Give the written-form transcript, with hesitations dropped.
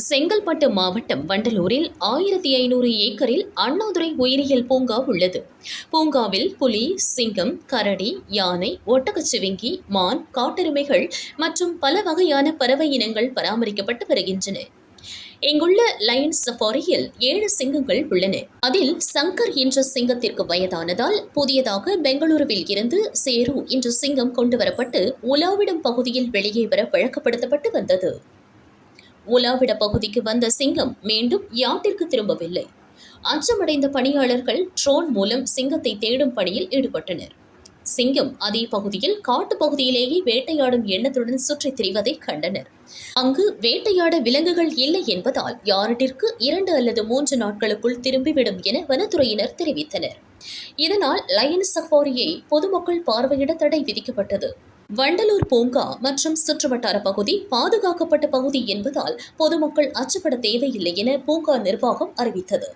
செங்கல்பட்டு மாவட்டம் வண்டலூரில் 1500 ஏக்கரில் அண்ணாதுரை உயிரியல் பூங்கா உள்ளது. பூங்காவில் புலி, சிங்கம், கரடி, யானை, ஒட்டகச்சிவிங்கி, மான், காட்டெருமைகள் மற்றும் பல வகையான பறவை இனங்கள் பராமரிக்கப்பட்டு வருகின்றன. இங்குள்ள லயன் சஃபாரியில் 7 சிங்கங்கள் உள்ளன. அதில் சங்கர் என்ற சிங்கத்திற்கு வயதானதால் புதியதாக பெங்களூருவில் இருந்து சேரு என்ற சிங்கம் கொண்டுவரப்பட்டு உலாவிடும் பகுதியில் வெளியே வர பழக்கப்படுத்தப்பட்டு வந்தது. உலாவிட பகுதிக்கு வந்த சிங்கம் மீண்டும் யாட்டிற்கு திரும்பவில்லை. அச்சமடைந்த பணியாளர்கள் ட்ரோன் மூலம் சிங்கத்தை தேடும் பணியில் ஈடுபட்டனர். சிங்கம் அதே பகுதியில் காட்டு பகுதியிலேயே வேட்டையாடும் எண்ணத்துடன் சுற்றித் திரிவதை கண்டனர். அங்கு வேட்டையாட விலங்குகள் இல்லை என்பதால் யார்டிற்கு 2 அல்லது 3 நாட்களுக்குள் திரும்பிவிடும் என வனத்துறையினர் தெரிவித்தனர். இதனால் லயன் சஃபாரியை பொதுமக்கள் பார்வையிட தடை விதிக்கப்பட்டது. வண்டலூர் பூங்கா மற்றும் சுற்றுவட்டார பகுதி பாதுகாக்கப்பட்ட பகுதி என்பதால் பொதுமக்கள் அச்சப்பட தேவையில்லை என பூங்கா நிர்வாகம் அறிவித்தது.